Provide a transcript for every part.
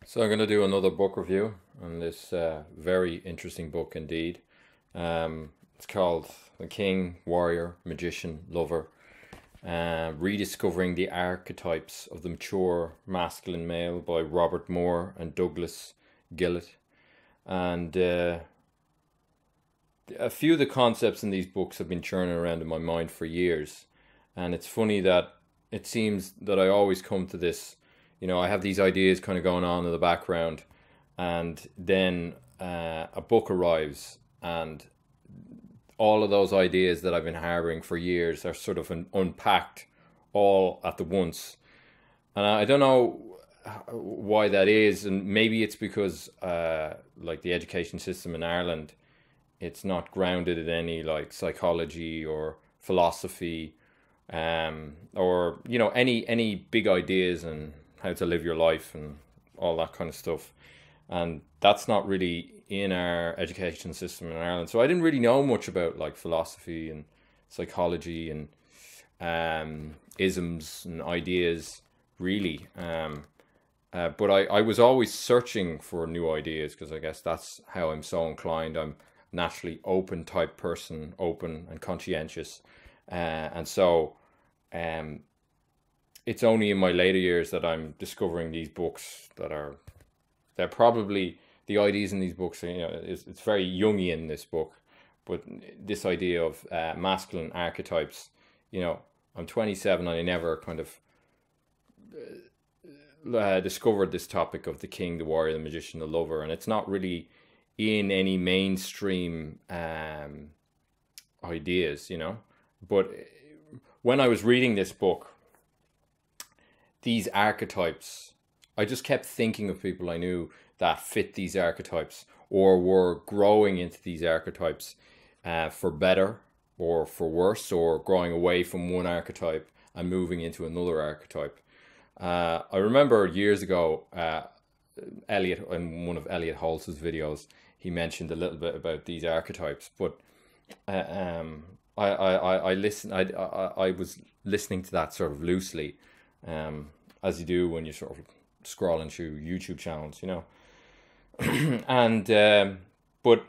So I'm going to do another book review on this very interesting book indeed. It's called The King, Warrior, Magician, Lover, Rediscovering the Archetypes of the Mature Masculine Male by Robert Moore and Douglas Gillett. And a few of the concepts in these books have been churning around in my mind for years. And it's funny that it seems that I always come to this. I have these ideas kind of going on in the background, and then a book arrives, and all of those ideas that I've been harboring for years are sort of unpacked all at the once. And I don't know why that is, and maybe it's because like the education system in Ireland, it's not grounded in any like psychology or philosophy, or any big ideas and how to live your life and all that kind of stuff. And that's not really in our education system in Ireland. So I didn't really know much about like philosophy and psychology and isms and ideas really. But I was always searching for new ideas because I guess that's how I'm so inclined. I'm naturally open type person, open and conscientious. And so it's only in my later years that I'm discovering these books they're probably the ideas in these books. It's very Jungian, this book, but this idea of masculine archetypes. I'm 27 and I never kind of discovered this topic of the king, the warrior, the magician, the lover, and it's not really in any mainstream ideas. But when I was reading this book, these archetypes, I just kept thinking of people I knew that fit these archetypes or were growing into these archetypes for better or for worse, or growing away from one archetype and moving into another archetype. I remember years ago, Elliot, in one of Elliot Holtz's videos, he mentioned a little bit about these archetypes, but I listened. I was listening to that sort of loosely, as you do when you sort of scrolling through YouTube channels, and but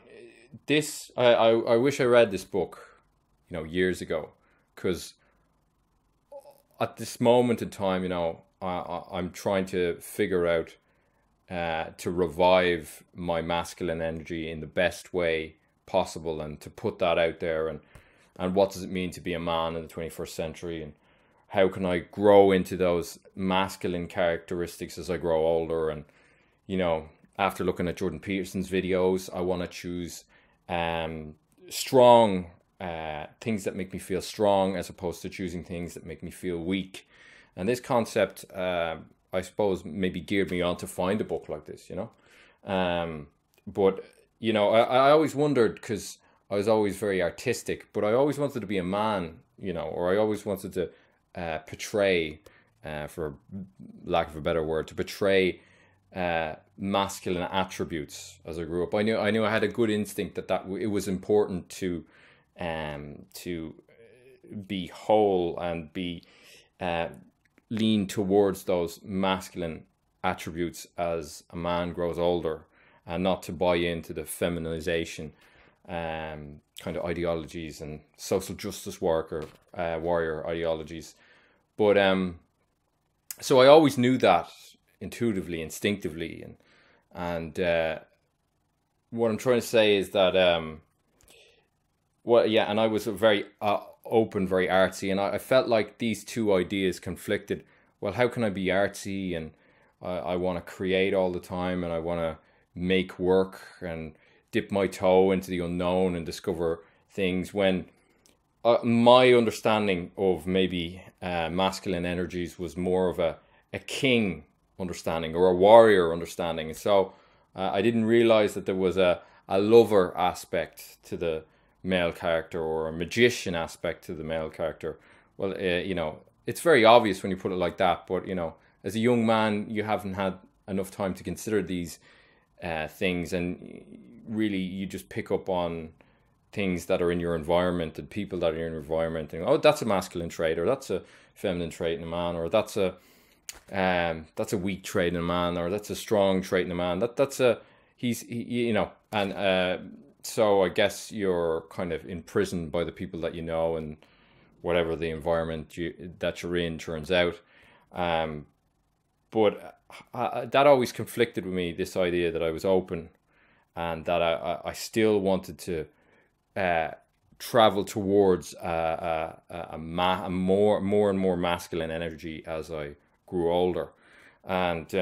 this I wish I read this book, years ago, because at this moment in time, I'm trying to figure out to revive my masculine energy in the best way possible, and to put that out there, and what does it mean to be a man in the 21st century, and how can I grow into those masculine characteristics as I grow older. And after looking at Jordan Peterson's videos, I want to choose strong things that make me feel strong, as opposed to choosing things that make me feel weak. And this concept, I suppose, maybe geared me on to find a book like this, but I always wondered, because I was always very artistic, but I always wanted to be a man, or I always wanted to portray, for lack of a better word, to portray masculine attributes as I grew up. I knew I had a good instinct that it was important to be whole and be lean towards those masculine attributes as a man grows older, and not to buy into the feminization kind of ideologies and social justice warrior ideologies. But so I always knew that intuitively, instinctively, and what I'm trying to say is that and I was very open, very artsy, and I felt like these two ideas conflicted. Well, how can I be artsy and I want to create all the time, and I want to make work and dip my toe into the unknown and discover things, when my understanding of maybe masculine energies was more of a king understanding, or a warrior understanding. And so I didn't realize that there was a lover aspect to the male character, or a magician aspect to the male character. Well, it's very obvious when you put it like that, but as a young man, you haven't had enough time to consider these things, and really you just pick up on things that are in your environment and people that are in your environment, and that's a masculine trait, or that's a feminine trait in a man, or that's a that's a weak trait in a man, or that's a strong trait in a man. You know, and so I guess you're kind of imprisoned by the people that you know, and whatever the environment that you're in turns out. Um, but that always conflicted with me. This idea that I was open, and that I still wanted to uh, travel towards a more and more masculine energy as I grew older, and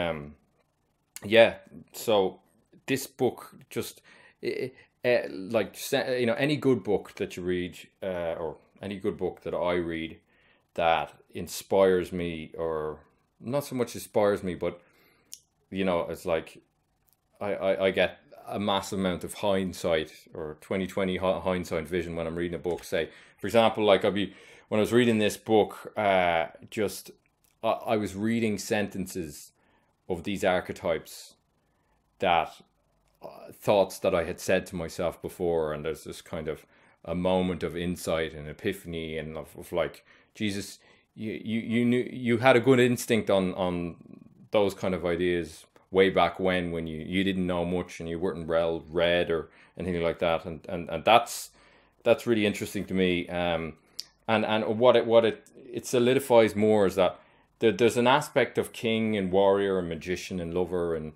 yeah, so this book just like, you know, any good book that you read, or any good book that I read that inspires me, or not so much inspires me, but you know, it's like I get a massive amount of hindsight, or 2020 hindsight vision when I'm reading a book. Say, for example, like when I was reading this book, just I was reading sentences of these archetypes, that thoughts that I had said to myself before, and there's this kind of a moment of insight and epiphany, and of like, Jesus, you knew, you had a good instinct on those kind of ideas way back when you didn't know much and you weren't well read or anything like that, and that's really interesting to me. And what it solidifies more is that there's an aspect of king and warrior and magician and lover and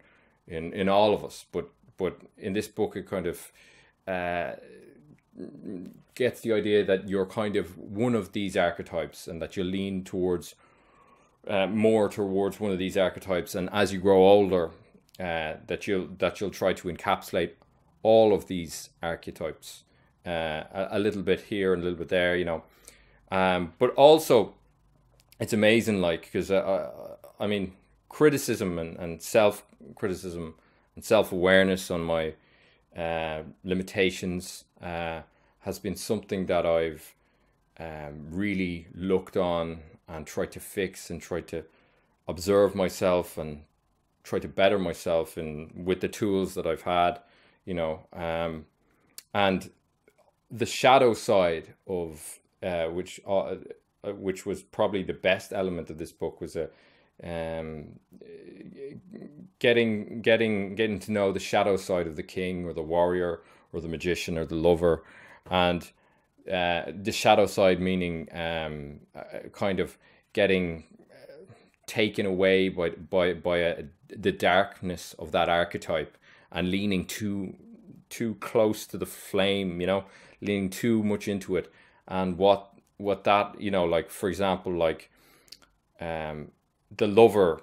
in all of us, but in this book it kind of uh, gets the idea that you're kind of one of these archetypes, and that you lean towards more towards one of these archetypes, and as you grow older, that you'll try to encapsulate all of these archetypes, a little bit here and a little bit there, you know. But also, it's amazing, like, because I mean, criticism and self criticism and self awareness on my limitations has been something that I've really looked on and tried to fix, and tried to observe myself and try to better myself in with the tools that I've had, you know. And the shadow side of which was probably the best element of this book, was um, getting to know the shadow side of the king, or the warrior, or the magician, or the lover. And the shadow side meaning kind of getting taken away by the darkness of that archetype, and leaning too close to the flame, you know, leaning too much into it. And what that, you know, like, for example, like the lover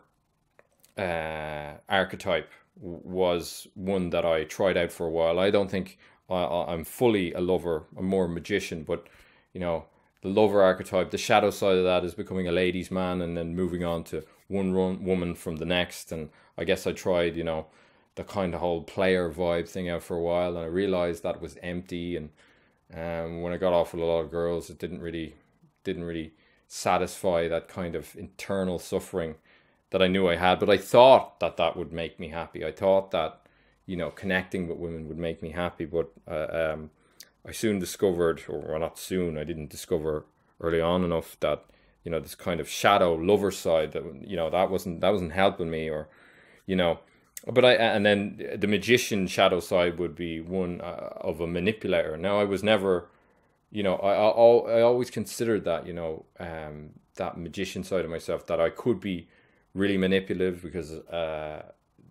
archetype was one that I tried out for a while. I don't think I'm fully a lover. I'm more a magician, but you know, the lover archetype, the shadow side of that is becoming a ladies' man, and then moving on to woman from the next. And I guess I tried, you know, the kind of whole player vibe thing out for a while, and I realized that was empty. And when I got off with a lot of girls, it didn't really satisfy that kind of internal suffering that I knew I had. But I thought that that would make me happy. I thought that, you know, connecting with women would make me happy. But I soon discovered, or well, not soon, I didn't discover early on enough, that, you know, this kind of shadow lover side, that, you know, that wasn't helping me, or, you know. But and then the magician shadow side would be one of a manipulator. Now, I was never, you know, I always considered that, you know, that magician side of myself, that I could be really manipulative, because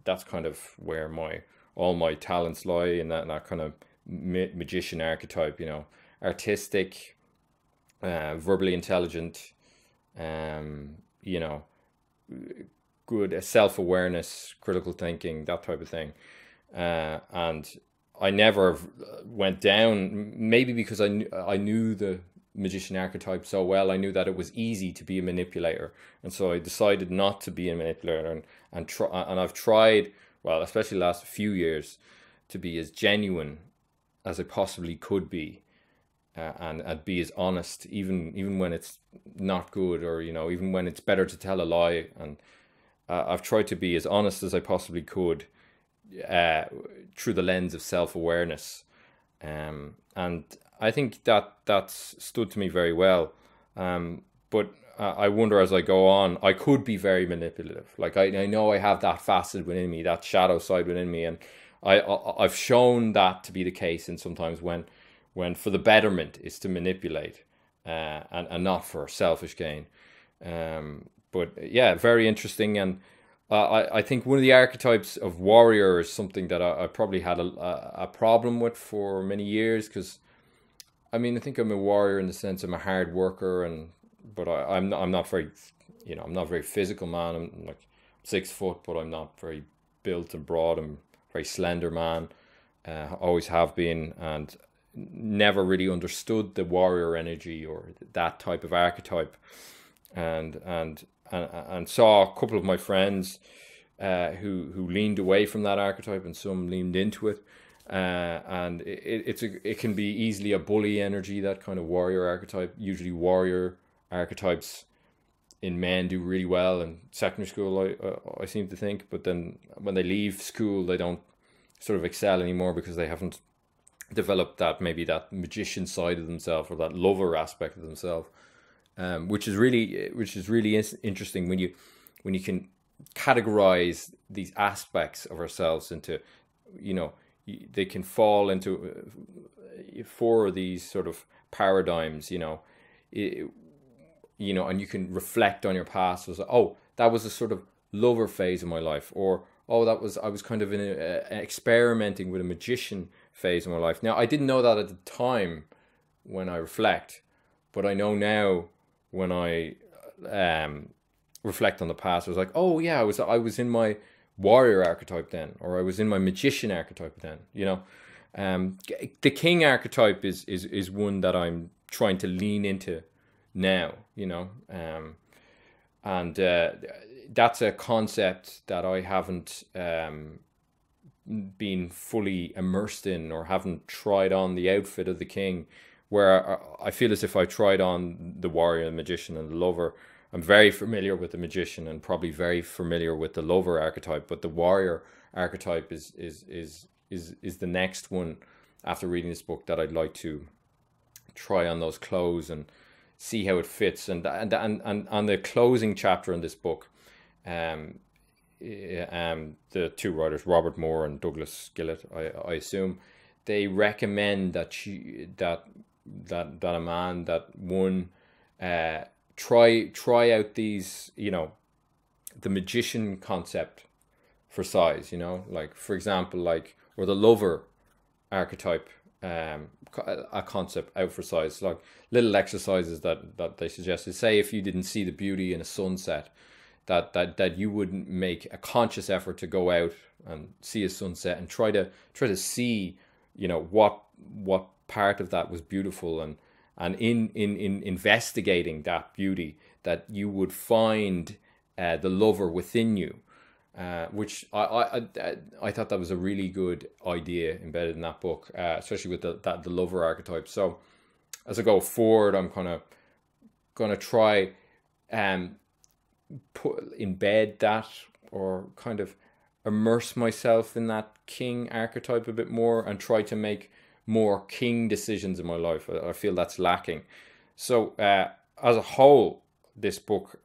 that's kind of where all my talents lie, in that kind of magician archetype, you know, artistic, verbally intelligent, you know, good self-awareness, critical thinking, that type of thing. And I never went down, maybe because I knew the magician archetype so well. I knew that it was easy to be a manipulator, and so I decided not to be a manipulator, and I've tried, well, especially the last few years, to be as genuine as I possibly could be, and be as honest, even when it's not good, or, you know, even when it's better to tell a lie. And I've tried to be as honest as I possibly could, through the lens of self-awareness, and I think that that's stood to me very well. But I wonder as I go on, I could be very manipulative. Like I know I have that facet within me, that shadow side within me, and I've shown that to be the case. And sometimes when for the betterment is to manipulate, and not for selfish gain. But yeah, very interesting. And I think one of the archetypes of warrior is something that I probably had a problem with for many years, because I mean, I think I'm a warrior in the sense I'm a hard worker, but I'm not very, I'm not a very physical man. I'm like 6 foot, but I'm not very built and broad. I'm a very slender man, always have been, and never really understood the warrior energy or that type of archetype, and saw a couple of my friends who leaned away from that archetype, and some leaned into it. And it can be easily a bully energy, that kind of warrior archetype. Usually warrior archetypes in men do really well in secondary school, I seem to think, but then when they leave school they don't sort of excel anymore, because they haven't developed that magician side of themselves, or that lover aspect of themselves, which is really interesting when you can categorize these aspects of ourselves into, they can fall into 4 of these sort of paradigms, and you can reflect on your past as, oh, that was a sort of lover phase of my life, or oh, I was kind of in experimenting with a magician phase of my life. Now, I didn't know that at the time when I reflect, but I know now when I reflect on the past. I was like, oh yeah, I was in my warrior archetype then, or I was in my magician archetype then. The king archetype is one that I'm trying to lean into now. And that's a concept that I haven't been fully immersed in, or haven't tried on the outfit of the king, where I feel as if I tried on the warrior, the magician, and the lover. I'm very familiar with the magician, and probably very familiar with the lover archetype, but the warrior archetype is the next one after reading this book that I'd like to try on those clothes and see how it fits. And on the closing chapter in this book, the 2 writers, Robert Moore and Douglas Gillett, I assume, they recommend that a man, that one, try out these, the magician concept for size, like, for example, or the lover archetype, a concept out for size, like little exercises that they suggested. Say if you didn't see the beauty in a sunset, that you would make a conscious effort to go out and see a sunset, and try to see, what part of that was beautiful, and in investigating that beauty, that you would find the lover within you, which I thought that was a really good idea embedded in that book, especially with the lover archetype. So as I go forward, I'm kind of going to try embed that, or kind of immerse myself in that king archetype a bit more, and try to make more king decisions in my life. I feel that's lacking. So as a whole, this book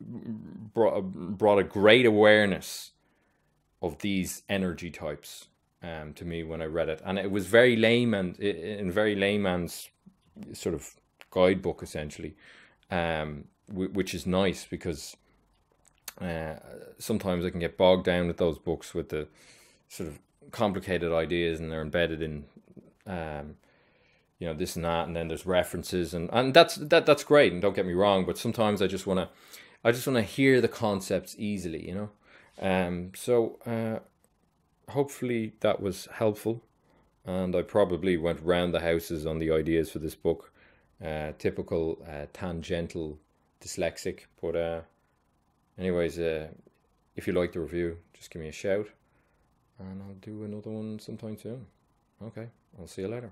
brought a great awareness of these energy types to me when I read it, and it was very layman, in very layman's sort of guidebook essentially, which is nice, because sometimes I can get bogged down with those books with the sort of complicated ideas, and they're embedded in this and that, and then there's references, and that's great, and don't get me wrong, but sometimes I just want to hear the concepts easily, so hopefully that was helpful, and I probably went round the houses on the ideas for this book, typical tangential dyslexic, but anyways, if you like the review, just give me a shout, and I'll do another one sometime soon. Okay, I'll see you later.